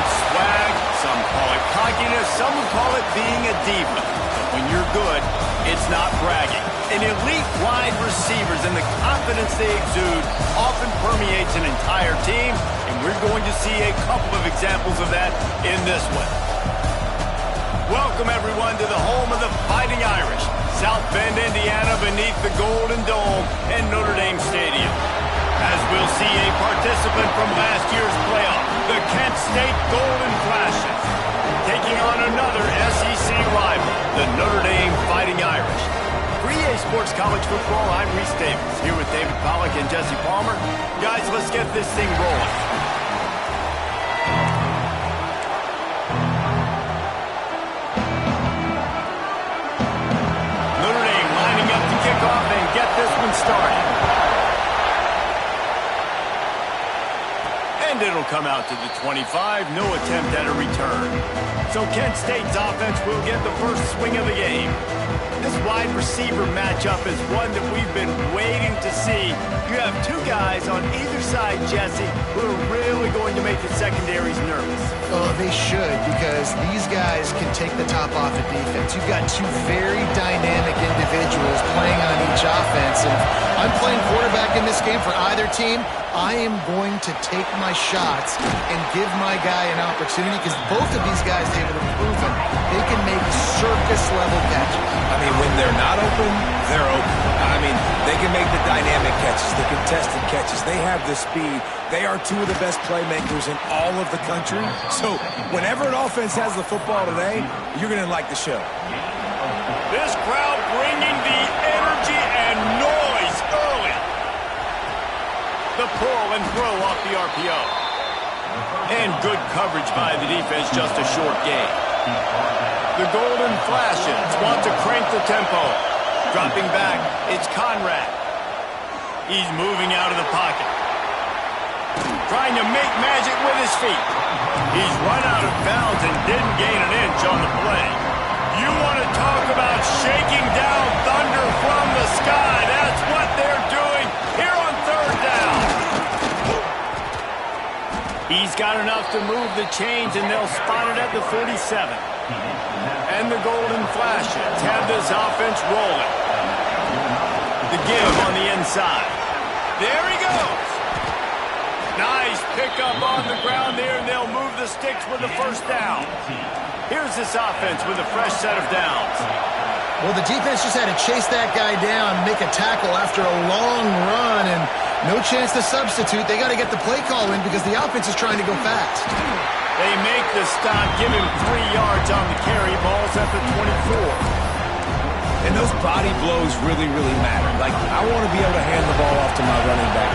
it swag, some call it cockiness, some would call it being a diva. But when you're good, it's not bragging. An elite wide receivers and the confidence they exude often permeates an entire team, and we're going to see a couple of examples of that in this one. Welcome, everyone, to the home of the Fighting Irish, South Bend, Indiana, beneath the Golden Dome and Notre Dame Stadium. As we'll see a participant from last year's playoff, the Kent State Golden Flashes, taking on another SEC rival, the Notre Dame Fighting Irish. For EA Sports College Football, I'm Reese Davis, here with David Pollack and Jesse Palmer. Guys, let's get this thing rolling. Notre Dame lining up to kick off and get this one started. And it'll come out to the 25, no attempt at a return. So Kent State's offense will get the first swing of the game. This wide receiver matchup is one that we've been waiting to see. You have two guys on either side, Jesse, who are really going to make the secondaries nervous. Oh, they should, because these guys can take the top off of defense. You've got two very dynamic individuals playing on each offense. And if I'm playing quarterback in this game for either team, I am going to take my shots and give my guy an opportunity, because both of these guys, David, have proven they can make circus-level catches. I mean, when they're not open, they're open. I mean, they can make the dynamic catches, the contested catches. They have the speed. They are two of the best playmakers in all of the country. So whenever an offense has the football today, you're going to like the show. This crowd bringing the energy and noise early. The pull and throw off the RPO. And good coverage by the defense, just a short gain. The Golden Flashes want to crank the tempo. Dropping back, it's Conrad. He's moving out of the pocket. Trying to make magic with his feet. He's run out of bounds and didn't gain an inch on the play. You want to talk about shaking down thunder from the sky. That's what they're doing here on third down. He's got enough to move the chains, and they'll spot it at the 47. And the Golden Flashes have this offense rolling. The give on the inside. There he goes. Nice pickup on the ground there, and they'll move the sticks with the first down. Here's this offense with a fresh set of downs. Well, the defense just had to chase that guy down, make a tackle after a long run, and no chance to substitute. They got to get the play call in because the offense is trying to go fast. They make the stop, give him 3 yards on the carry. Ball's at the 24. And those body blows really, really matter. Like, I want to be able to hand the ball off to my running back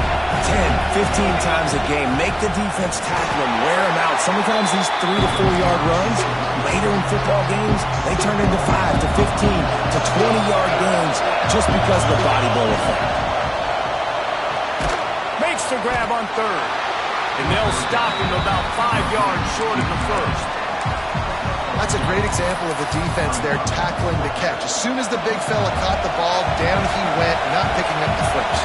10, 15 times a game. Make the defense tackle him, wear him out. Sometimes these 3 to 4 yard runs, later in football games, they turn into 5 to 15 to 20 yard gains just because of the body blow effect. Makes the grab on third. And they'll stop him about 5 yards short of the first. That's a great example of the defense there tackling the catch. As soon as the big fella caught the ball, down he went, not picking up the first.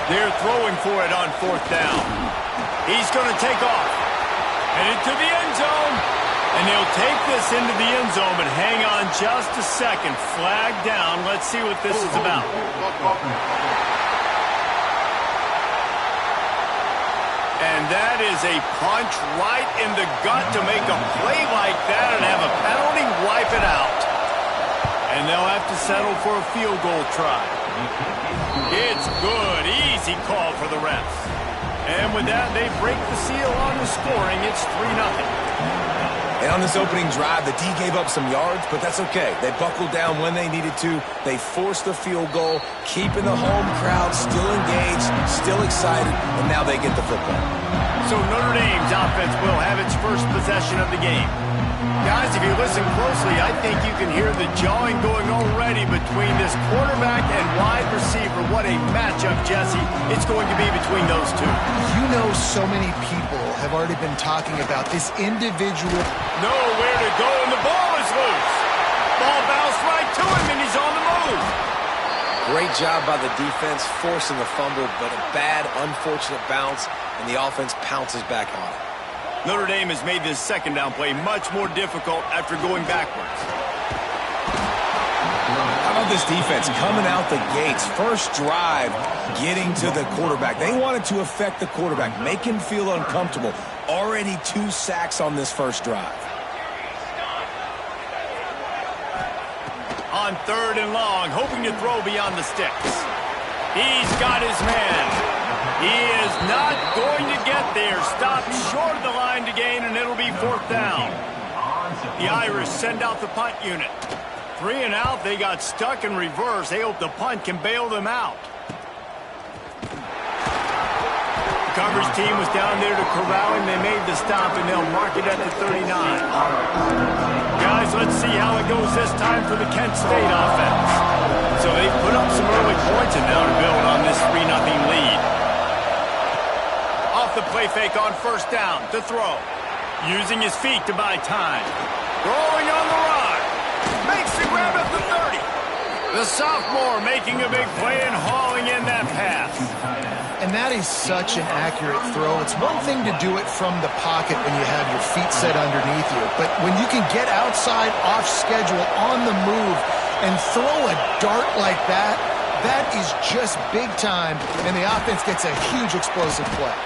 They're throwing for it on fourth down. He's going to take off. Headed to the end zone. And he'll take this into the end zone, but hang on just a second. Flag down. Let's see what this is about. And that is a punch right in the gut to make a play like that and have a penalty wipe it out. And they'll have to settle for a field goal try. It's good. Easy call for the refs. And with that, they break the seal on the scoring. It's 3-0. And on this opening drive, the D gave up some yards, but that's okay. They buckled down when they needed to. They forced the field goal, keeping the home crowd still engaged, still excited, and now they get the football. So Notre Dame's offense will have its first possession of the game. Guys, if you listen closely, I think you can hear the jawing going already between this quarterback and wide receiver. What a matchup, Jesse, it's going to be between those two. You know, so many people have already been talking about this individual. Nowhere to go, and the ball is loose. Ball bounced right to him, and he's on the move. Great job by the defense, forcing the fumble, but a bad, unfortunate bounce, and the offense pounces back on it. Notre Dame has made this second down play much more difficult after going backwards. How about this defense coming out the gates? First drive, getting to the quarterback. They wanted to affect the quarterback, make him feel uncomfortable. Already 2 sacks on this first drive. On 3rd and long, hoping to throw beyond the sticks. He's got his man. He is not going to get there. Stopped short of the line to gain, and it'll be 4th down. The Irish send out the punt unit. 3 and out, they got stuck in reverse. They hope the punt can bail them out. The coverage team was down there to corral him. They made the stop, and they'll mark it at the 39. Guys, let's see how it goes this time for the Kent State offense. So they've put up some early points and now to build on this 3-0 lead. Off the play fake on 1st down to throw. Using his feet to buy time. Rolling on the run. Makes the grab at the 30. The sophomore making a big play and hauling in that pass. And that is such an accurate throw. It's one thing to do it from the pocket when you have your feet set underneath you, but when you can get outside, off schedule, on the move, and throw a dart like that, that is just big time, and the offense gets a huge explosive play.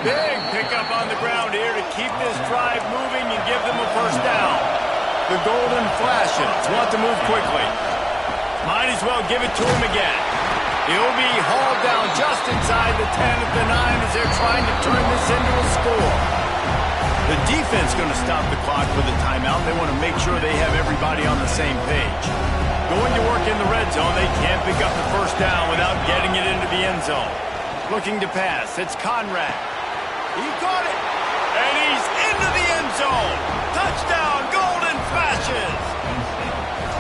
Big pickup on the ground here to keep this drive moving and give them a 1st down. The Golden Flashes want to move quickly. Might as well give it to him again. He'll be hauled down just inside the 10 at the 9 as they're trying to turn this into a score. The defense going to stop the clock with a timeout. They want to make sure they have everybody on the same page. Going to work in the red zone. They can't pick up the 1st down without getting it into the end zone. Looking to pass. It's Conrad. He caught it. And he's into the end zone. Touchdown, Golden Flashes.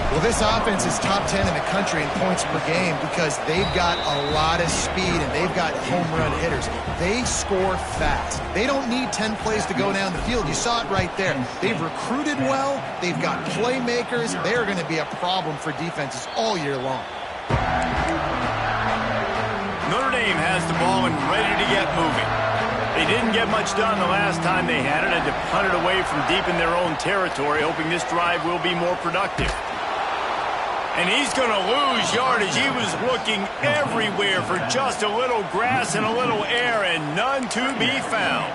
Well, this offense is top 10 in the country in points per game because they've got a lot of speed and they've got home run hitters. They score fast. They don't need 10 plays to go down the field. You saw it right there. They've recruited well. They've got playmakers. They're going to be a problem for defenses all year long. Notre Dame has the ball and ready to get moving. They didn't get much done the last time they had it. Had to punt it away from deep in their own territory, hoping this drive will be more productive. And he's going to lose yardage. He was looking everywhere for just a little grass and a little air, and none to be found.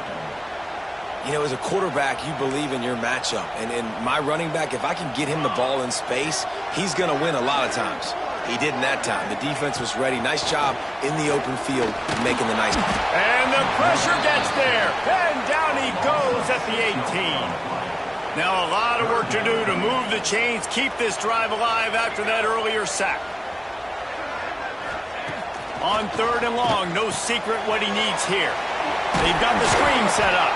You know, as a quarterback, you believe in your matchup. And my running back, if I can get him the ball in space, he's going to win a lot of times. He didn't that time. The defense was ready. Nice job in the open field making the nice. And the pressure gets there. And down he goes at the 18. Now a lot of work to do to move the chains, keep this drive alive after that earlier sack. On 3rd and long, no secret what he needs here. They've got the screen set up.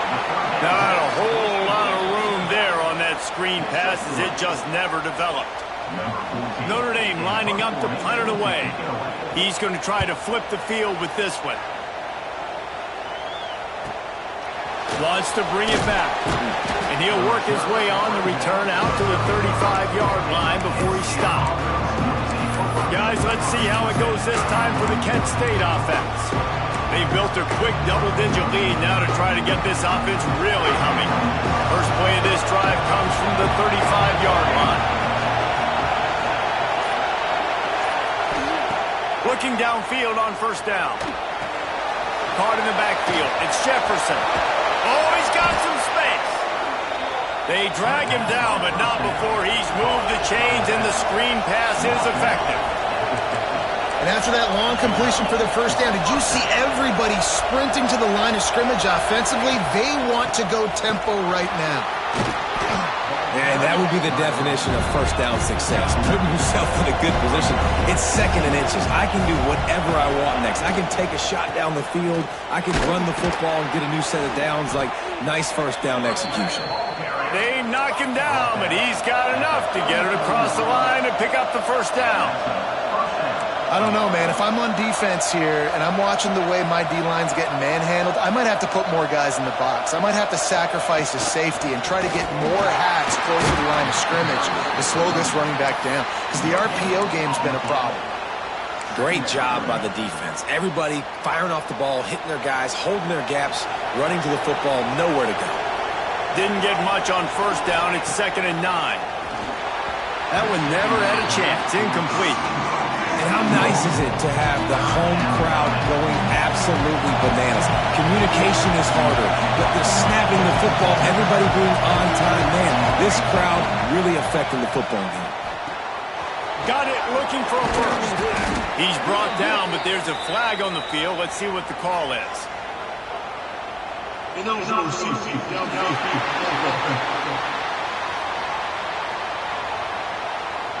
Not a whole lot of room there on that screen pass as it just never developed. Notre Dame lining up to punt it away. He's going to try to flip the field with this one. Wants to bring it back. And he'll work his way on the return out to the 35-yard line before he stopped. Guys, let's see how it goes this time for the Kent State offense. They built a quick double-digit lead now to try to get this offense really humming. First play of this drive comes from the 35-yard line. Looking downfield on 1st down. Caught in the backfield. It's Jefferson. Oh, he's got some space. They drag him down, but not before he's moved the chains, and the screen pass is effective. And after that long completion for the 1st down, did you see everybody sprinting to the line of scrimmage offensively? They want to go tempo right now. And that would be the definition of 1st down success. Putting yourself in a good position. It's 2nd and inches. I can do whatever I want next. I can take a shot down the field. I can run the football and get a new set of downs. Like, nice 1st down execution. They knock him down, but he's got enough to get it across the line and pick up the 1st down. I don't know, man. If I'm on defense here and I'm watching the way my D-line's getting manhandled, I might have to put more guys in the box. I might have to sacrifice a safety and try to get more hacks close to the line of scrimmage to slow this running back down because the RPO game's been a problem. Great job by the defense. Everybody firing off the ball, hitting their guys, holding their gaps, running to the football, nowhere to go. Didn't get much on first down. It's 2nd and 9. That one never had a chance. Incomplete. And how nice is it to have the home crowd going absolutely bananas? Communication is harder, but they're snapping the football, everybody being on time. Man, this crowd really affecting the football game. Got it, looking for a first. He's brought down, but there's a flag on the field. Let's see what the call is.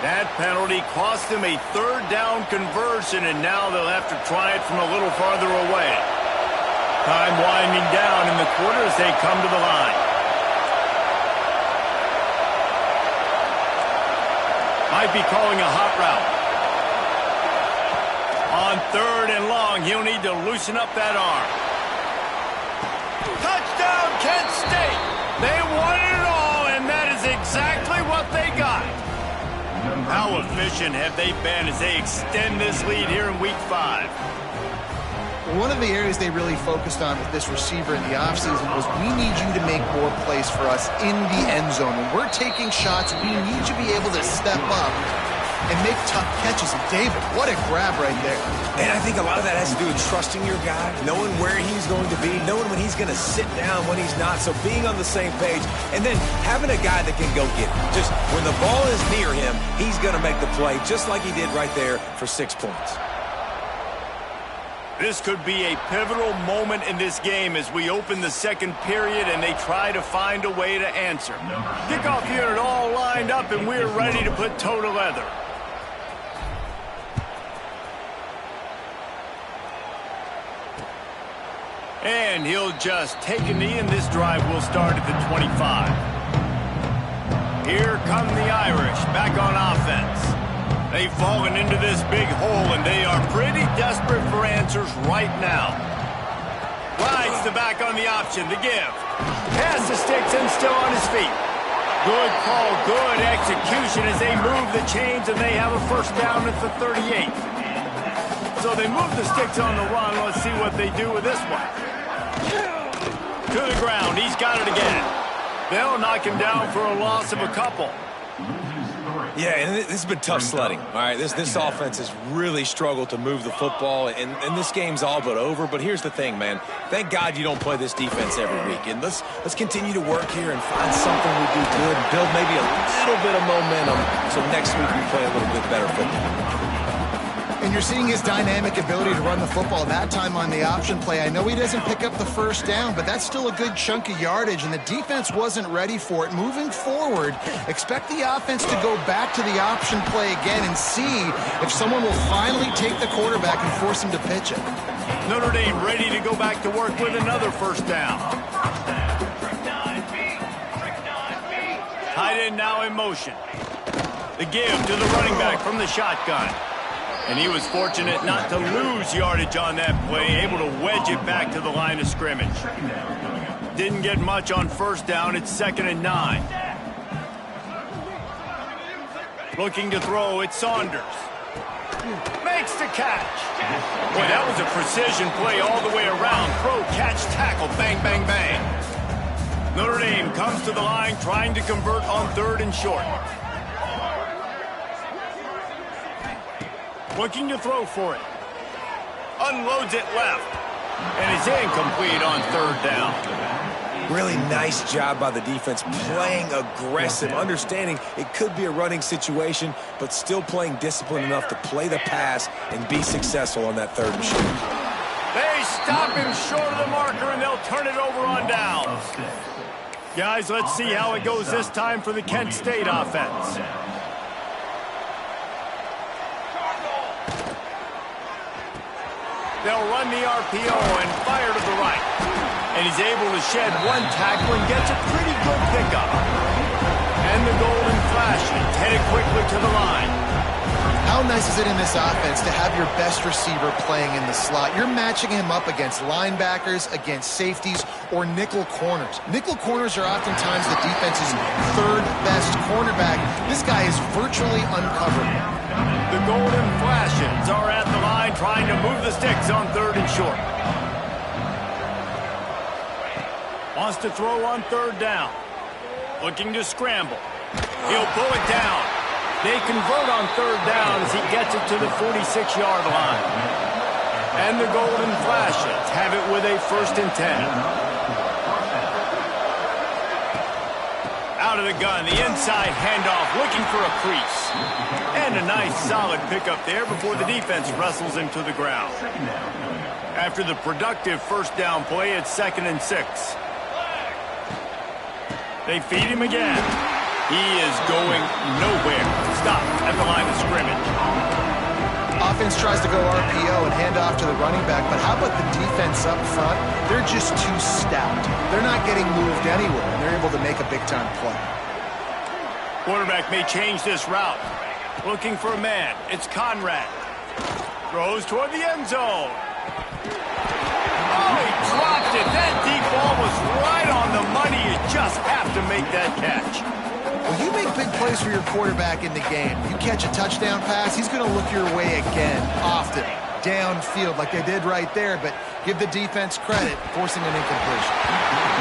That penalty cost him a 3rd down conversion, and now they'll have to try it from a little farther away. Time winding down in the quarter as they come to the line. Might be calling a hot route. On 3rd and long, he'll need to loosen up that arm. Touchdown, Kent State! They won it all, and that is exactly what they got. How efficient have they been as they extend this lead here in Week 5? One of the areas they really focused on with this receiver in the offseason was we need you to make more plays for us in the end zone. When we're taking shots, we need you to be able to step up and make tough catches. And David, what a grab right there. And I think a lot of that has to do with trusting your guy, knowing where he's going to be, knowing when he's going to sit down, when he's not. So being on the same page, and then having a guy that can go get it. Just when the ball is near him, he's going to make the play, just like he did right there for 6 points. This could be a pivotal moment in this game as we open the 2nd period and they try to find a way to answer. Kickoff unit all lined up and we're ready to put toe to leather. And he'll just take a knee, and this drive will start at the 25. Here come the Irish back on offense. They've fallen into this big hole, and they are pretty desperate for answers right now. Rides the back on the option, the give. Pass the sticks and still on his feet. Good call, good execution as they move the chains, and they have a first down at the 38. So they move the sticks on the run. Let's see what they do with this one. To the ground, he's got it again. They'll knock him down for a loss of a couple. Yeah, and this has been tough sledding. All right, this offense has really struggled to move the football, and this game's all but over. But here's the thing, man. Thank God you don't play this defense every week. And let's continue to work here and find something we do good, build maybe a little bit of momentum so next week we play a little bit better football. And you're seeing his dynamic ability to run the football, that time on the option play. I know he doesn't pick up the first down, but that's still a good chunk of yardage, and the defense wasn't ready for it. Moving forward, expect the offense to go back to the option play again and see if someone will finally take the quarterback and force him to pitch it. Notre Dame ready to go back to work with another first down. Tight end now in motion. The give to the running back from the shotgun. And he was fortunate not to lose yardage on that play, able to wedge it back to the line of scrimmage. Didn't get much on first down. It's 2nd and 9. Looking to throw, it's Saunders. Makes the catch. Boy, that was a precision play all the way around. Throw, catch, tackle, bang, bang, bang. Notre Dame comes to the line trying to convert on 3rd and short. Looking to throw for it. Unloads it left. And it's incomplete on 3rd down. Really nice job by the defense, playing aggressive, understanding it could be a running situation, but still playing disciplined enough to play the pass and be successful on that 3rd and short. They stop him short of the marker, and they'll turn it over on downs. Guys, let's see how it goes this time for the Kent State offense. They'll run the RPO and fire to the right. And he's able to shed one tackle and gets a pretty good pickup. And the golden flashes, headed quickly to the line. How nice is it in this offense to have your best receiver playing in the slot? You're matching him up against linebackers, against safeties, or nickel corners. Nickel corners are oftentimes the defense's 3rd best cornerback. This guy is virtually uncovered. The Golden Flashes are at the line trying to move the sticks on 3rd and short. Wants to throw on 3rd down. Looking to scramble. He'll pull it down. They convert on 3rd down as he gets it to the 46-yard line. And the Golden Flashes have it with a 1st and 10. Out of the gun, the inside handoff, looking for a crease. And a nice solid pickup there before the defense wrestles him to the ground. After the productive 1st down play, it's 2nd and 6. They feed him again. He is going nowhere. Stop at the line of scrimmage. Offense tries to go RPO and hand off to the running back, but how about the defense up front? They're just too stout. They're not getting moved anywhere, and they're able to make a big-time play. Quarterback may change this route. Looking for a man. It's Conrad. Throws toward the end zone. Oh, he dropped it. That deep ball was right on the money. You just have to make that catch. When you make big plays for your quarterback in the game, you catch a touchdown pass, he's going to look your way again, often, downfield like they did right there, but give the defense credit, forcing an incompletion.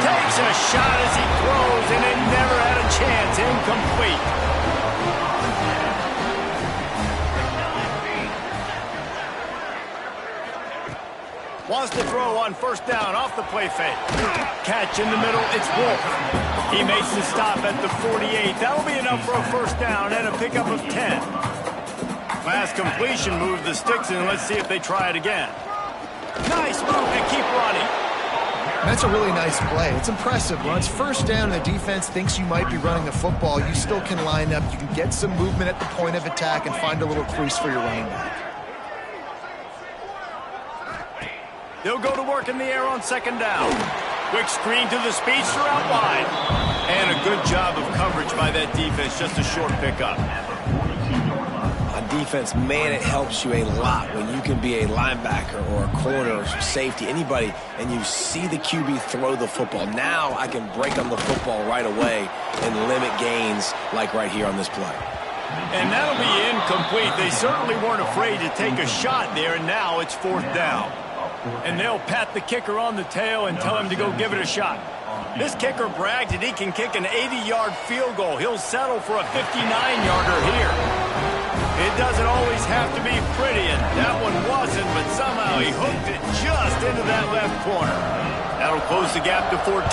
Takes a shot as he throws, and it never had a chance. Incomplete. Wants to throw on 1st down off the play fake. Catch in the middle, it's Wolf. He makes the stop at the 48. That'll be enough for a 1st down and a pickup of 10. Last completion moved the sticks, and let's see if they try it again. Nice move and keep running. That's a really nice play. It's impressive. When it's 1st down and the defense thinks you might be running the football, you still can line up. You can get some movement at the point of attack and find a little crease for your running back. They'll go to work in the air on 2nd down. Quick screen to the speedster out wide. And a good job of coverage by that defense. Just a short pickup. On defense, man, it helps you a lot when you can be a linebacker or a corner or safety, anybody, and you see the QB throw the football. Now I can break on the football right away and limit gains like right here on this play. And that'll be incomplete. They certainly weren't afraid to take a shot there, and now it's 4th down. And they'll pat the kicker on the tail and tell him to go give it a shot. This kicker bragged that he can kick an 80-yard field goal. He'll settle for a 59-yarder here. It doesn't always have to be pretty, and that one wasn't, but somehow he hooked it just into that left corner. That'll close the gap to 14.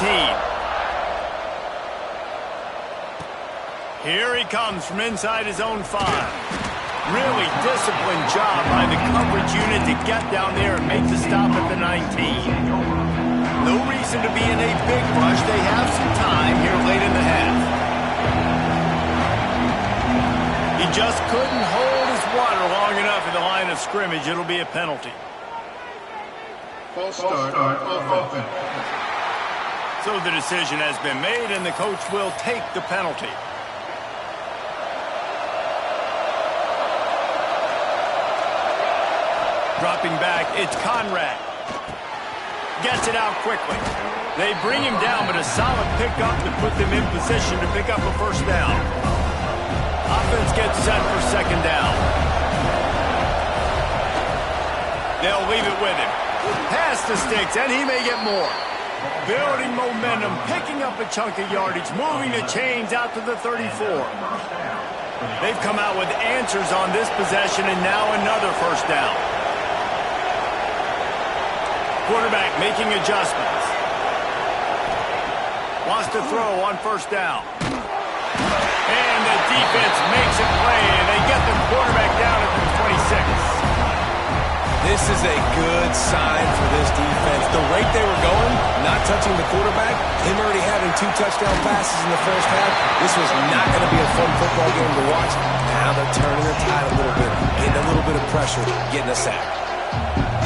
Here he comes from inside his own 5. Really disciplined job by the coverage unit to get down there and make the stop at the 19. No reason to be in a big rush. They have some time here late in the half. He just couldn't hold his water long enough in the line of scrimmage. It'll be a penalty. False start offense. So the decision has been made, and the coach will take the penalty. Dropping back, it's Conrad. Gets it out quickly. They bring him down, but a solid pickup to put them in position to pick up a 1st down. Offense gets set for 2nd down. They'll leave it with him. Past the sticks, and he may get more. Building momentum, picking up a chunk of yardage, moving the chains out to the 34. They've come out with answers on this possession, and now another 1st down. Quarterback making adjustments. Wants to throw on 1st down. And the defense makes a play, and they get the quarterback down at the 26. This is a good sign for this defense. The rate they were going, not touching the quarterback, him already having 2 touchdown passes in the 1st half, this was not going to be a fun football game to watch. Now they're turning the tide a little bit, getting a little bit of pressure, getting a sack.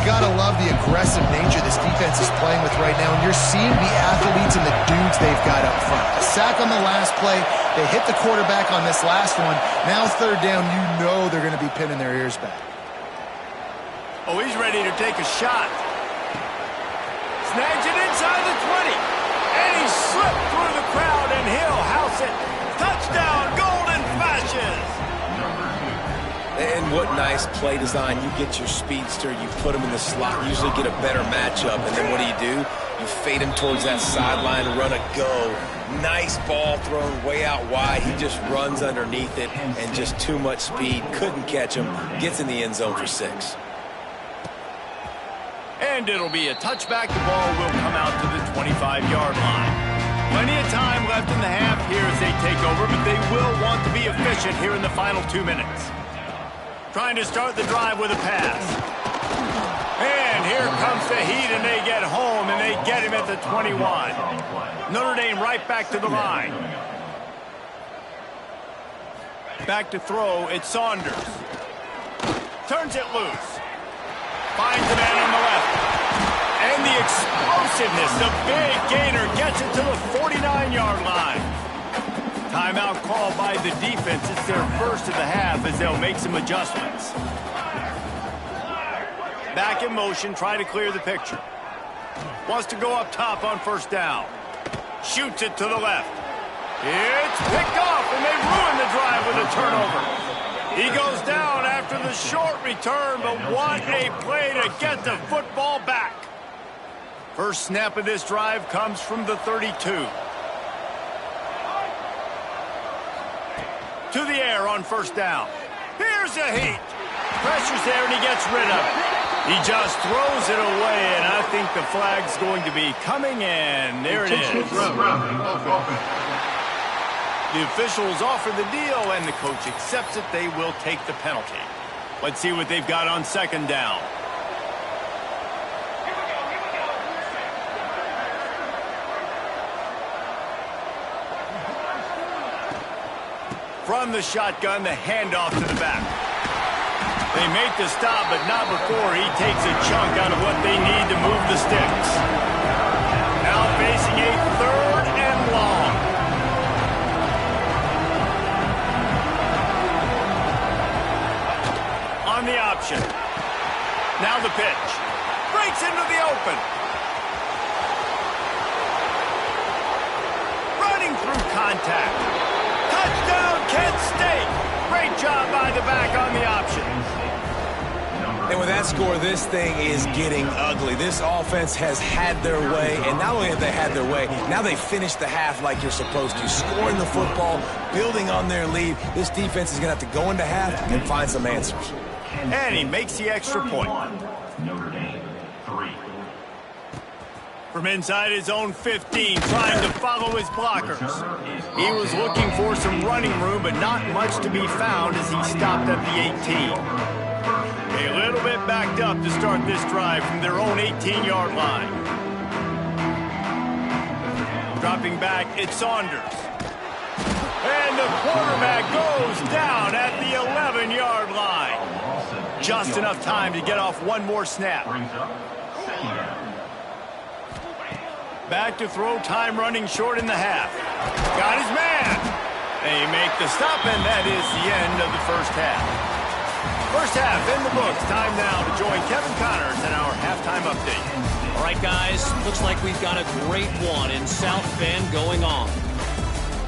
Gotta love the aggressive nature this defense is playing with right now, and you're seeing the athletes and the dudes they've got up front. A sack on the last play, they hit the quarterback on this last one. Now 3rd down, you know they're going to be pinning their ears back. Oh, he's ready to take a shot. Snags it inside the 20, and he slipped through the crowd, and he'll house it. Touchdown, Golden Flashes! What nice play design. You get your speedster, you put him in the slot, you usually get a better matchup, and then what do? You fade him towards that sideline, run a go. Nice ball thrown way out wide. He just runs underneath it, and just too much speed. Couldn't catch him. Gets in the end zone for 6. And it'll be a touchback. The ball will come out to the 25-yard line. Plenty of time left in the half here as they take over, but they will want to be efficient here in the final 2 minutes. Trying to start the drive with a pass. And here comes the heat, and they get home, and they get him at the 21. Notre Dame right back to the line. Back to throw, it's Saunders. Turns it loose. Finds the man on the left. And the explosiveness, the big gainer gets it to the 49-yard line. Timeout called by the defense. It's their first of the half as they'll make some adjustments. Back in motion, trying to clear the picture. Wants to go up top on first down. Shoots it to the left. It's picked off, and they ruin the drive with a turnover. He goes down after the short return, but what a play to get the football back. First snap of this drive comes from the 32. To the air on first down. Here's a heat. Pressure's there, and he gets rid of it. He just throws it away, and I think the flag's going to be coming in. There it is. The officials offer the deal, and the coach accepts it. They will take the penalty. Let's see what they've got on second down. From the shotgun, the handoff to the back. They make the stop, but not before he takes a chunk out of what they need to move the sticks. Now facing a 3rd and long. On the option. Now the pitch. Breaks into the open. Running through contact. Touchdown, Kent State. Great job by the back on the option. And with that score, this thing is getting ugly. This offense has had their way, and not only have they had their way, now they finished the half like you're supposed to. Scoring the football, building on their lead. This defense is going to have to go into half and find some answers. And he makes the extra point. Notre Dame, 3. From inside his own 15, trying to follow his blockers. He was looking for some running room, but not much to be found as he stopped at the 18. A little bit backed up to start this drive from their own 18-yard line. Dropping back, it's Saunders. And the quarterback goes down at the 11-yard line. Just enough time to get off one more snap. Back to throw, time running short in the half. Got his man. They make the stop, and that is the end of the first half. First half in the books. Time now to join Kevin Connors in our halftime update. All right, guys, looks like we've got a great one in South Bend going on.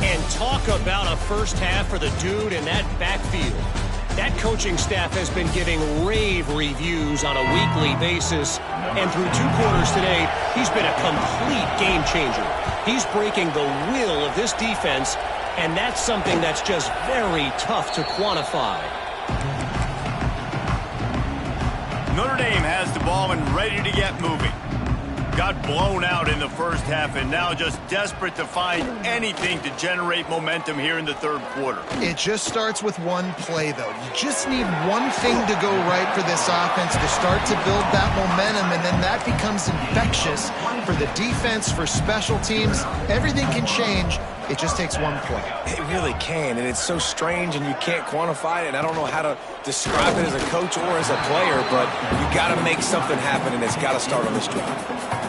And talk about a first half for the dude in that backfield. That coaching staff has been giving rave reviews on a weekly basis. And through 2 quarters today, he's been a complete game changer. He's breaking the will of this defense, and that's something that's just very tough to quantify. Notre Dame has the ball and ready to get moving. Got blown out in the first half and now just desperate to find anything to generate momentum here in the third quarter. It just starts with one play, though. You just need one thing to go right for this offense to start to build that momentum, and then that becomes infectious for the defense, for special teams. Everything can change. It just takes one play. It really can, and it's so strange, and you can't quantify it, and I don't know how to describe it as a coach or as a player, but you got to make something happen, and it's got to start on this drive.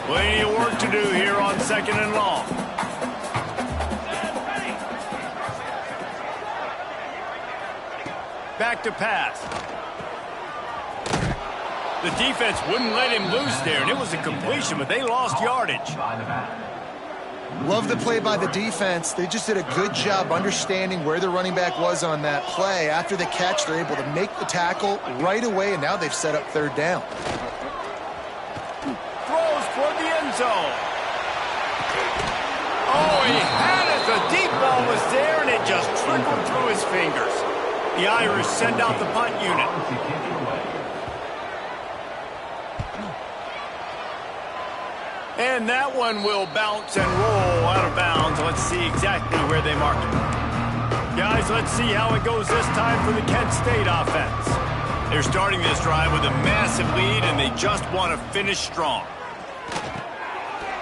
Plenty of work to do here on second and long. Back to pass. The defense wouldn't let him loose there, and it was a completion, but they lost yardage. Love the play by the defense. They just did a good job understanding where the running back was on that play. After the catch, they're able to make the tackle right away, and now they've set up third down. Throws toward the end zone. Oh, he had it. The deep ball was there, and it just trickled through his fingers. The Irish send out the punt unit. And that one will bounce and roll out of bounds. Let's see exactly where they mark it. Guys, let's see how it goes this time for the Kent State offense. They're starting this drive with a massive lead, and they just want to finish strong.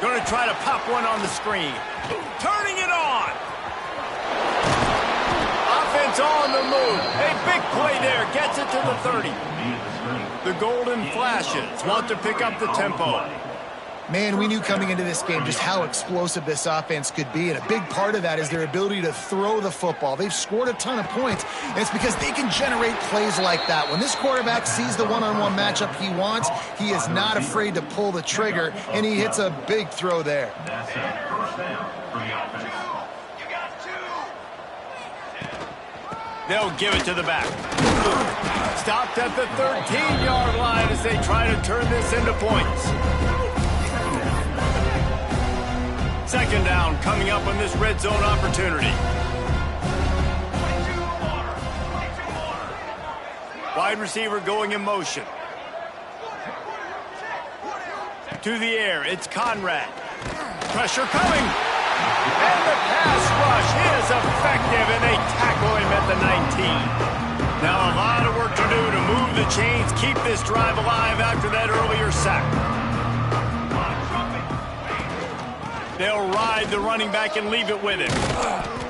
Going to try to pop one on the screen. Turning it on. Offense on the move. A big play there. Gets it to the 30. The Golden Flashes want to pick up the tempo. Man, we knew coming into this game just how explosive this offense could be, and a big part of that is their ability to throw the football. They've scored a ton of points, and it's because they can generate plays like that. When this quarterback sees the one-on-one matchup he wants, he is not afraid to pull the trigger, and he hits a big throw there. That's a first down for the offense. They'll give it to the back. Stopped at the 13-yard line as they try to turn this into points. Second down coming up on this red zone opportunity. Wide receiver going in motion. To the air, it's Conrad. Pressure coming. And the pass rush is effective, and they tackle him at the 19. Now a lot of work to do to move the chains, keep this drive alive after that earlier sack. They'll ride the running back and leave it with him.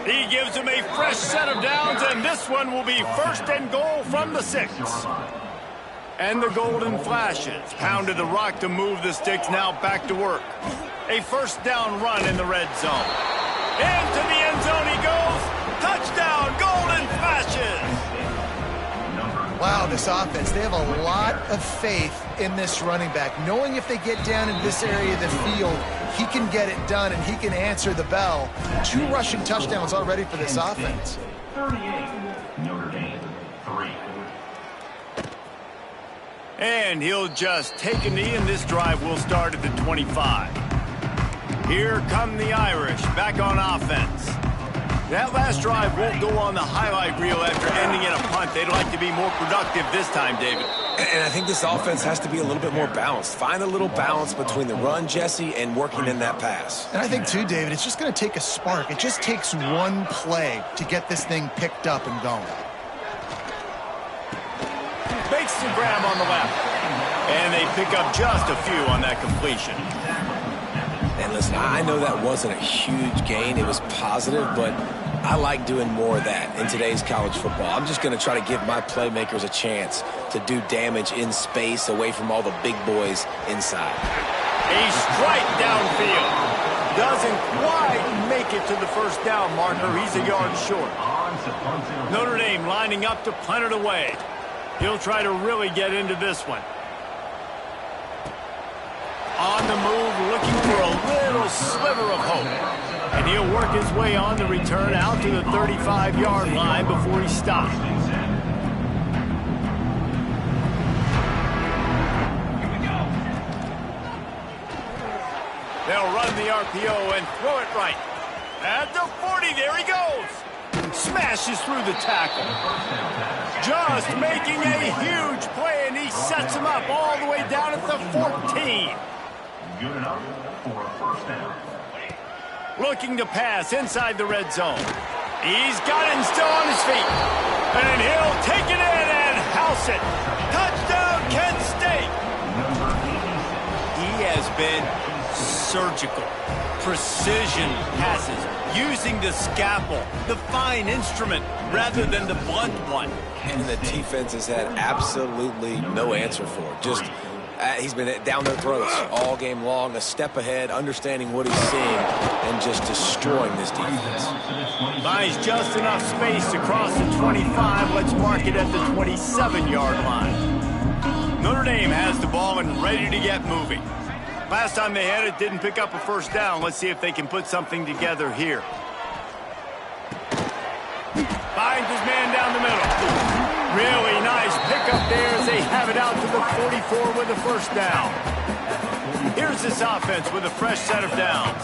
He gives him a fresh set of downs, and this one will be first and goal from the 6. And the Golden Flashes pounded the rock to move the sticks, now back to work. A first down run in the red zone. Into the end zone he goes. Touchdown, Golden Flashes! Wow, this offense, they have a lot of faith in this running back, knowing if they get down in this area of the field, he can get it done and he can answer the bell. 2 rushing touchdowns already for this offense. 38, Notre Dame, 3. And he'll just take a knee, and this drive will start at the 25. Here come the Irish back on offense. That last drive won't go on the highlight reel after ending in a punt. They'd like to be more productive this time, David. And I think this offense has to be a little bit more balanced. Find a little balance between the run, Jesse, and working in that pass. And I think, too, David, it's just going to take a spark. It just takes one play to get this thing picked up and going. Makes the grab on the left. And they pick up just a few on that completion. And listen, I know that wasn't a huge gain. It was positive, but I like doing more of that in today's college football. I'm just going to try to give my playmakers a chance to do damage in space away from all the big boys inside. A strike downfield. Doesn't quite make it to the first down marker. He's a yard short. Notre Dame lining up to punt it away. He'll try to really get into this one. On the move, looking for a little sliver of hope. And he'll work his way on the return out to the 35-yard line before he stops. They'll run the RPO and throw it right. At the 40, there he goes. Smashes through the tackle. Just making a huge play, and he sets him up all the way down at the 14. Good enough for a first down. Looking to pass inside the red zone. He's got him still on his feet. And he'll take it in and house it. Touchdown, Kent State. He has been surgical. Precision passes. Using the scalpel, the fine instrument, rather than the blunt one. And the defense has had absolutely no answer for it. Just he's been down their throats all game long, a step ahead, understanding what he's seeing, and just destroying this defense. Buys just enough space to cross the 25. Let's mark it at the 27-yard line. Notre Dame has the ball and ready to get moving. Last time they had it, didn't pick up a first down. Let's see if they can put something together here. Finds his man down the middle. Really nice pickup there as they have it out to the 44 with a first down. Here's this offense with a fresh set of downs.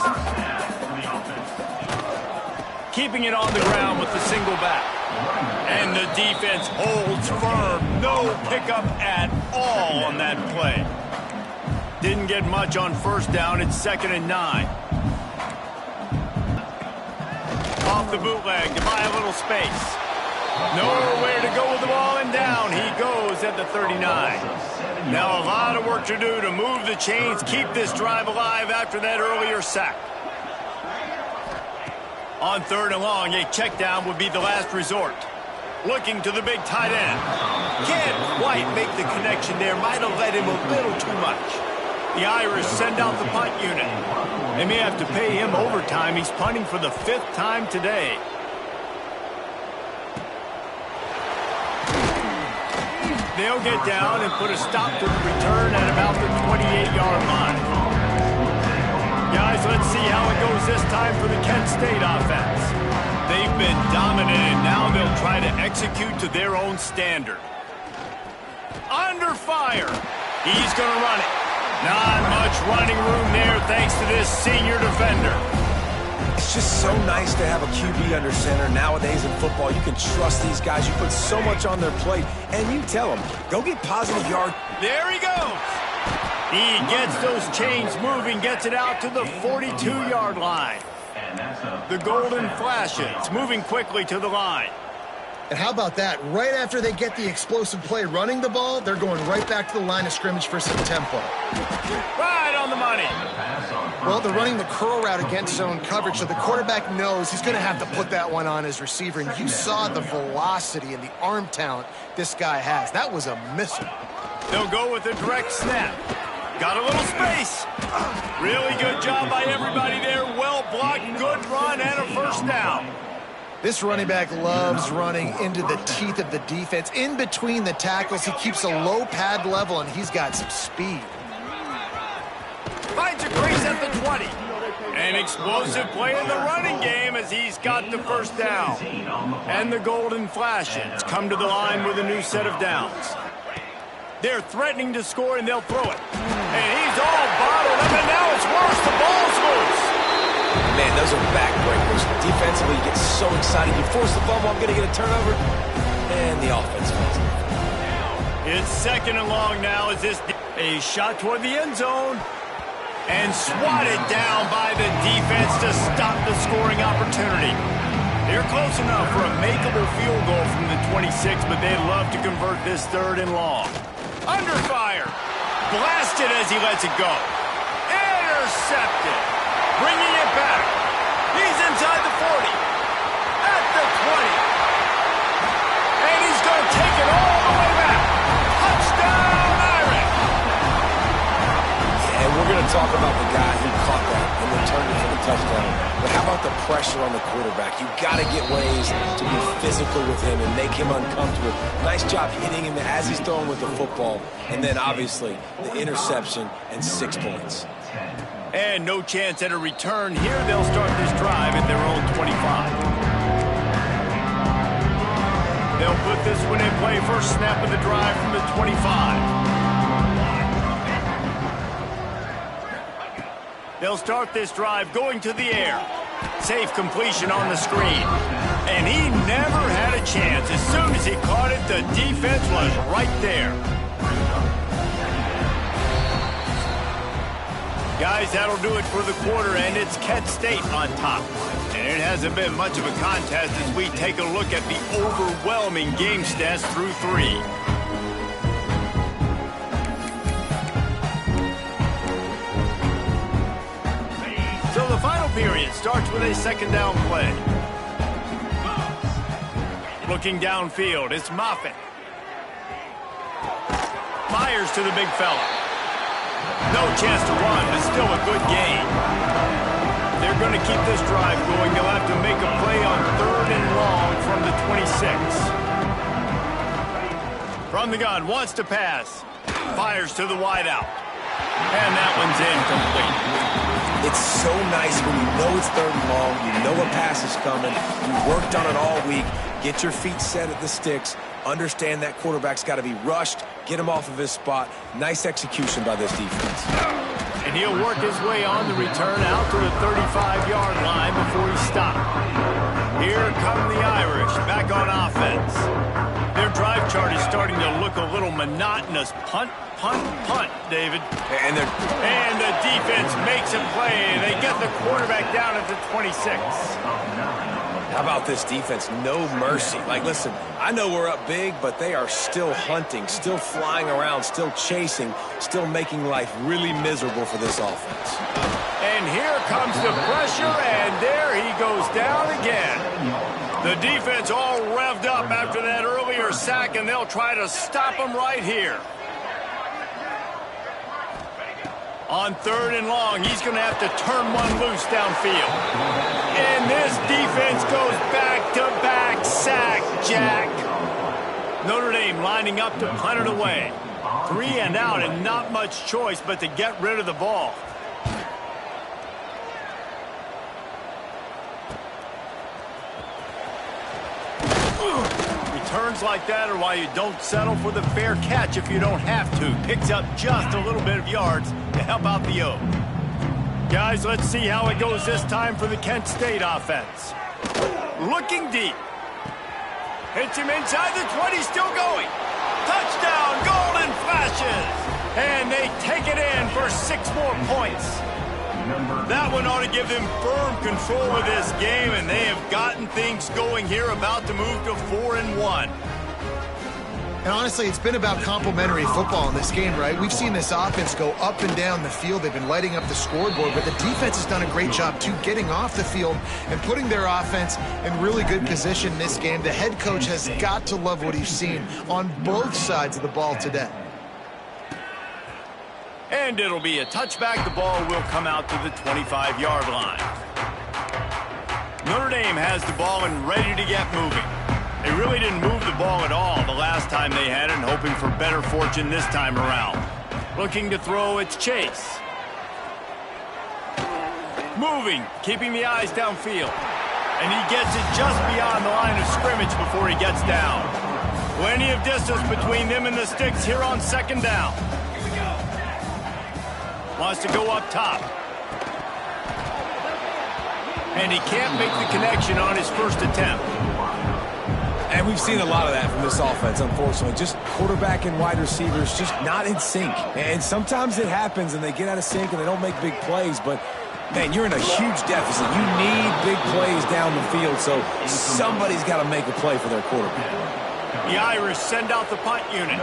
Keeping it on the ground with the single back. And the defense holds firm. No pickup at all on that play. Didn't get much on first down. It's 2nd and 9. Off the bootleg to buy a little space. Nowhere to go with the ball, and down he goes at the 39. Now a lot of work to do to move the chains, keep this drive alive after that earlier sack. On 3rd and long, a check down would be the last resort. Looking to the big tight end. Can't quite make the connection there. Might have let him a little too much. The Irish send out the punt unit. They may have to pay him overtime. He's punting for the 5th time today. They'll get down and put a stop to the return at about the 28-yard line. Guys, let's see how it goes this time for the Kent State offense. They've been dominant, and now they'll try to execute to their own standard. Under fire. He's going to run it. Not much running room there thanks to this senior defender. It's just so nice to have a QB under center. Nowadays in football, you can trust these guys. You put so much on their plate, and you tell them, go get positive yards. There he goes. He gets those chains moving, gets it out to the 42-yard line. The golden flashes, moving quickly to the line. And how about that? Right after they get the explosive play running the ball, they're going right back to the line of scrimmage for some tempo. Right on the money. Well, they're running the curl route against zone coverage, so the quarterback knows he's going to have to put that one on his receiver. And you saw the velocity and the arm talent this guy has. That was a missile. They'll go with a direct snap. Got a little space. Really good job by everybody there. Well blocked, good run, and a first down. This running back loves running into the teeth of the defense. In between the tackles, he keeps a low pad level, and he's got some speed. Finds a crease at the 20. An explosive play in the running game as he's got the first down. And the golden flashes come to the line with a new set of downs. They're threatening to score, and they'll throw it. And he's all bottled up, and now it's worse. The ball's loose. Man, those are backbreakers. Defensively, you get so excited. You force the fumble, I'm going to get a turnover, and the offense falls. It's 2nd and long now as this a shot toward the end zone. And swatted down by the defense to stop the scoring opportunity. They're close enough for a makeable field goal from the 26, but they'd love to convert this 3rd and long. Under fire. Blasted as he lets it go. Intercepted. Bringing it back. He's inside the 40. At the 20. And he's going to take it all the way back. Touchdown, Irish. And we're going to talk about the guy who caught that and returned it for the touchdown. But how about the pressure on the quarterback? You got to get ways to be physical with him and make him uncomfortable. Nice job hitting him as he's throwing with the football. And then, obviously, the interception and 6 points. And no chance at a return here. They'll start this drive at their own 25. They'll put this one in play. First snap of the drive from the 25. They'll start this drive going to the air. Safe completion on the screen. And he never had a chance. As soon as he caught it, the defense was right there. Guys, that'll do it for the quarter, and it's Kent State on top. And it hasn't been much of a contest as we take a look at the overwhelming game stats through 3. So the final period starts with a 2nd down play. Looking downfield, it's Moffitt. Fires to the big fella. No chance to run, but still a good gain. They're going to keep this drive going. They'll have to make a play on 3rd and long from the 26. From the gun, wants to pass. Fires to the wideout. And that one's incomplete. It's so nice when you know it's 3rd and long, you know a pass is coming, you worked on it all week, get your feet set at the sticks, understand that quarterback's got to be rushed, get him off of his spot. Nice execution by this defense. And he'll work his way on the return out to the 35-yard line before he stopped. Here come the Irish back on offense. Their drive chart is starting to look a little monotonous. Punt, punt, punt, David. And the defense makes a play. They get the quarterback down at the 26. How about this defense? No mercy. Like, listen, I know we're up big, but they are still hunting, still flying around, still chasing, still making life really miserable for this offense. And here comes the pressure, and there he goes down again. The defense all revved up after that earlier sack, and they'll try to stop him right here. On 3rd and long, he's going to have to turn one loose downfield. And this defense goes back-to-back sack, Jack. Notre Dame lining up to punt it away. 3 and out and not much choice but to get rid of the ball. Returns like that are why you don't settle for the fair catch if you don't have to. Picks up just a little bit of yards to help out the O. Guys, let's see how it goes this time for the Kent State offense. Looking deep. Hits him inside the 20, still going. Touchdown, golden flashes. And they take it in for 6 more points. That one ought to give them firm control of this game, and they have gotten things going here, about to move to 4-1. And honestly, it's been about complementary football in this game, right? We've seen this offense go up and down the field. They've been lighting up the scoreboard, but the defense has done a great job, too, getting off the field and putting their offense in really good position in this game. The head coach has got to love what he's seen on both sides of the ball today. And it'll be a touchback. The ball will come out to the 25-yard line. Notre Dame has the ball and ready to get moving. They really didn't move the ball at all the last time they had it, and hoping for better fortune this time around. Looking to throw, it's Chase. Moving, keeping the eyes downfield. And he gets it just beyond the line of scrimmage before he gets down. Plenty of distance between them and the sticks here on 2nd down. Wants to go up top. And he can't make the connection on his first attempt. And we've seen a lot of that from this offense, unfortunately. Just quarterback and wide receivers just not in sync. And sometimes it happens and they get out of sync and they don't make big plays. But, man, you're in a huge deficit. You need big plays down the field, so somebody's got to make a play for their quarterback. The Irish send out the punt unit.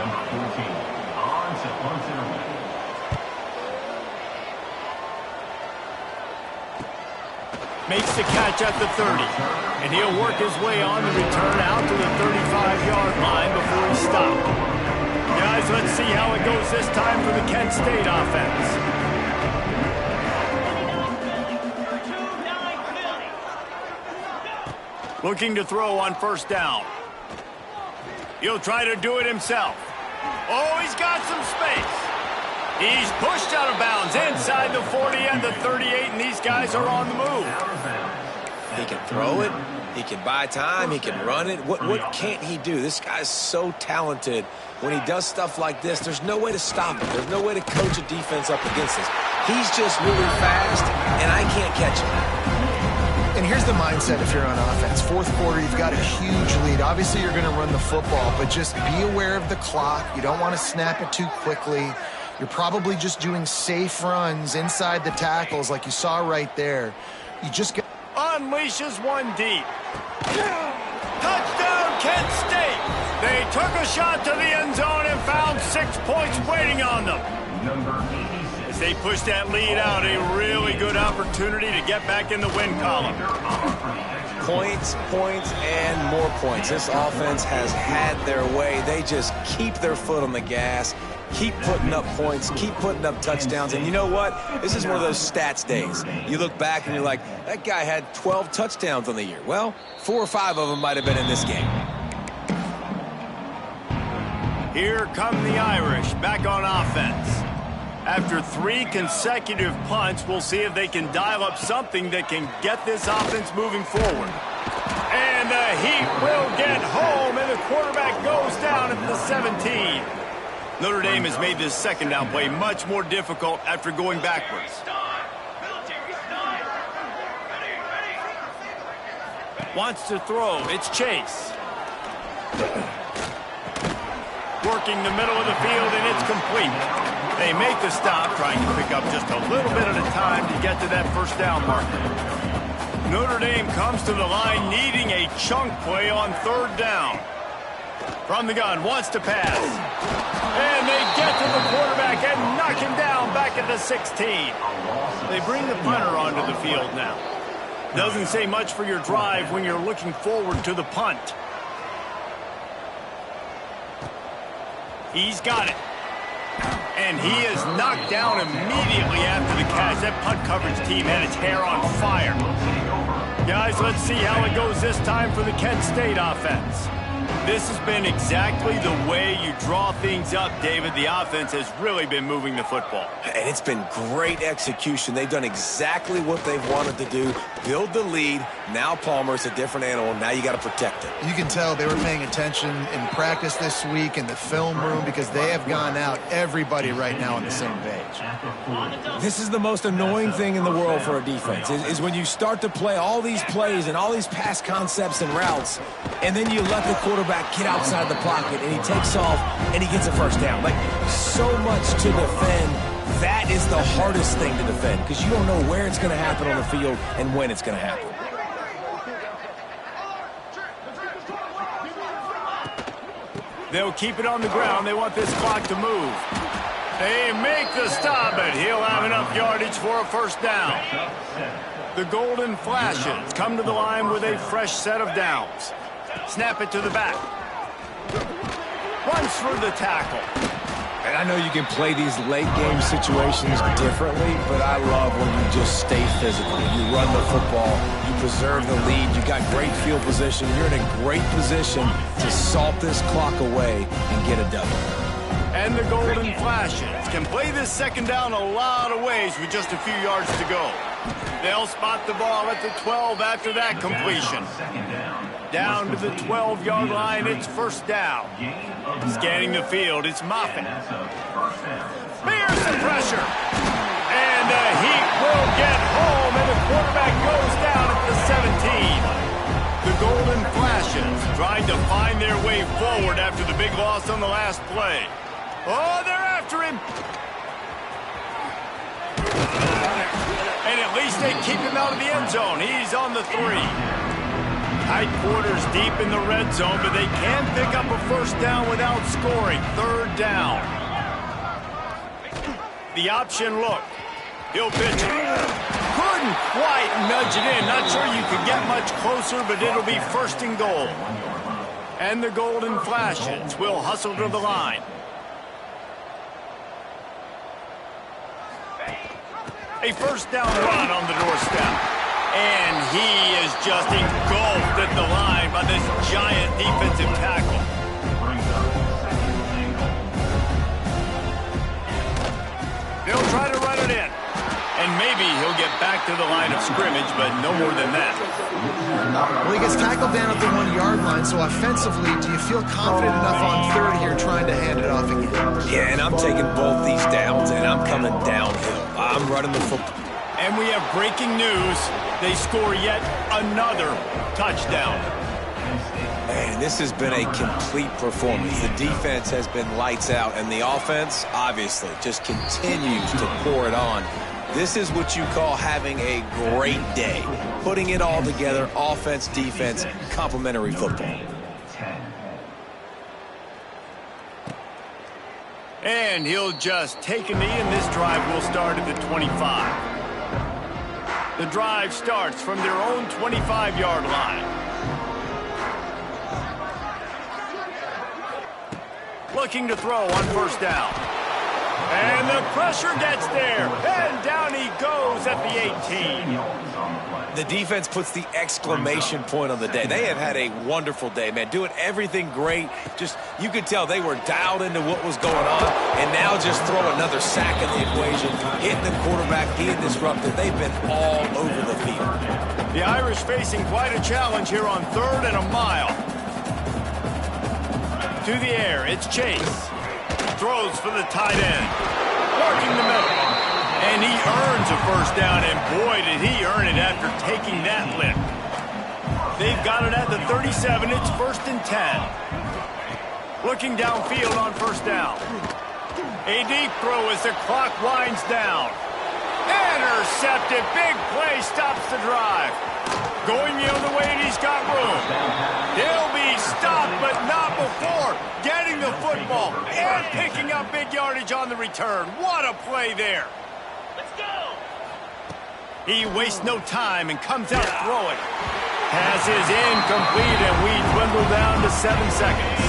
Makes the catch at the 30. And he'll work his way on the return out to the 35-yard line before he stopped. Guys, let's see how it goes this time for the Kent State offense. Looking to throw on 1st down. He'll try to do it himself. Oh, he's got some space. He's pushed out of bounds inside the 40 and the 38, and these guys are on the move. He can throw it. He can buy time. He can run it. What can't he do? This guy's so talented. When he does stuff like this, there's no way to stop him. There's no way to coach a defense up against this. He's just really fast, and I can't catch him. And here's the mindset if you're on offense. 4th quarter, you've got a huge lead. Obviously, you're going to run the football, but just be aware of the clock. You don't want to snap it too quickly. You're probably just doing safe runs inside the tackles like you saw right there. You just get... Unleashes one deep. Touchdown, Kent State. They took a shot to the end zone and found 6 points waiting on them. As they push that lead out, a really good opportunity to get back in the win column. Points, points, and more points. This offense has had their way. They just keep their foot on the gas, keep putting up points, keep putting up touchdowns. And you know what? This is one of those stats days. You look back and you're like, that guy had 12 touchdowns on the year. Well, 4 or 5 of them might have been in this game. Here come the Irish back on offense. After 3 consecutive punts, we'll see if they can dial up something that can get this offense moving forward. And the Heat will get home, and the quarterback goes down at the 17. Notre Dame has made this second down play much more difficult after going backwards. Wants to throw. It's Chase. Working the middle of the field, and it's complete. They make the stop, trying to pick up just a little bit at a time to get to that first down marker. Notre Dame comes to the line needing a chunk play on third down. From the gun, wants to pass. And they get to the quarterback and knock him down back at the 16. They bring the punter onto the field now. Doesn't say much for your drive when you're looking forward to the punt. He's got it. And he is knocked down immediately after the catch. That punt coverage team had its hair on fire. Guys, let's see how it goes this time for the Kent State offense. This has been exactly the way you draw things up, David. The offense has really been moving the football. And it's been great execution. They've done exactly what they've wanted to do. Build the lead. Now Palmer's a different animal. Now you got to protect it. You can tell they were paying attention in practice this week in the film room because they have gone out, everybody right now on the same page. This is the most annoying thing in the world for a defense, is when you start to play all these plays and all these pass concepts and routes, and then you let the quarterback get outside the pocket, and he takes off, and he gets a first down. Like, so much to defend. That is the hardest thing to defend because you don't know where it's going to happen on the field and when it's going to happen. They'll keep it on the ground. They want this clock to move. They make the stop, but he'll have enough yardage for a first down. The Golden Flashes come to the line with a fresh set of downs. Snap it to the back. Runs through the tackle. And I know you can play these late game situations differently, but I love when you just stay physical. You run the football, you preserve the lead, you got great field position. You're in a great position to salt this clock away and get a W. And the Golden Flashes can play this second down a lot of ways with just a few yards to go. They'll spot the ball at the 12 after that completion. Down to the 12-yard line, it's first down. Scanning the field, it's Moffitt. Bears the pressure. And the Heat will get home, and the quarterback goes down at the 17. The Golden Flashes trying to find their way forward after the big loss on the last play. Oh, they're after him. And at least they keep him out of the end zone. He's on the 3. Tight quarters deep in the red zone, but they can pick up a first down without scoring. Third down. The option look. He'll pitch it. Couldn't quite nudge it in. Not sure you could get much closer, but it'll be first and goal. And the Golden Flashes will hustle to the line. A first down run on the doorstep. And he is just engulfed at the line by this giant defensive tackle. They'll try to run it in. And maybe he'll get back to the line of scrimmage, but no more than that. Well, he gets tackled down at the 1-yard line, so offensively, do you feel confident enough on third here trying to hand it off again? Yeah, and I'm taking both these downs, and I'm coming downhill. I'm running the football. And we have breaking news. They score yet another touchdown. Man, this has been a complete performance. The defense has been lights out, and the offense, obviously, just continues to pour it on. This is what you call having a great day. Putting it all together, offense, defense, complementary football. And he'll just take a knee, and this drive will start at the 25. The drive starts from their own 25-yard line. Looking to throw on first down. And the pressure gets there. And down he goes at the 18. The defense puts the exclamation point on the day. They have had a wonderful day, man. Doing everything great. Just, you could tell they were dialed into what was going on. And now just throw another sack in the equation. Hitting the quarterback, being disruptive. They've been all over the field. The Irish facing quite a challenge here on 3rd and a mile. To the air, it's Chase. Throws for the tight end. Working the middle. And he earns a first down, and boy, did he earn it after taking that lift. They've got it at the 37. It's 1st and 10. Looking downfield on 1st down. A deep throw as the clock winds down. Intercepted. Big play stops the drive. Going the other way, and he's got room. He'll be stopped, but not before getting the football and picking up big yardage on the return. What a play there. Let's go. He wastes no time and comes out throwing. Pass is incomplete, and we dwindle down to 7 seconds.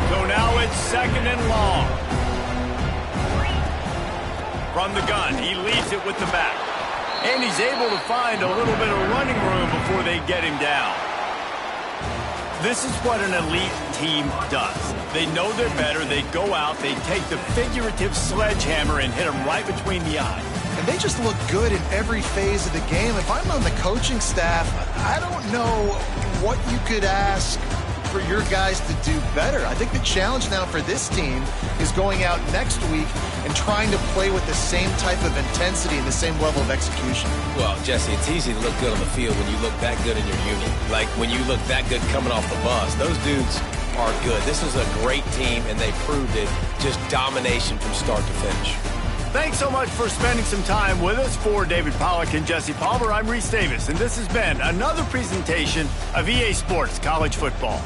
So now it's 2nd and long. From the gun, he leaves it with the back. And he's able to find a little bit of running room before they get him down. This is what an elite team does. They know they're better. They go out. They take the figurative sledgehammer and hit them right between the eyes. And they just look good in every phase of the game. If I'm on the coaching staff, I don't know what you could ask for your guys to do better. I think the challenge now for this team is going out next week and trying to play with the same type of intensity and the same level of execution. Well, Jesse, it's easy to look good on the field when you look that good in your unit. Like when you look that good coming off the bus. Those dudes are good. This is a great team, and they proved it. Just domination from start to finish. Thanks so much for spending some time with us. For David Pollack and Jesse Palmer, I'm Reese Davis, and this has been another presentation of EA Sports College Football.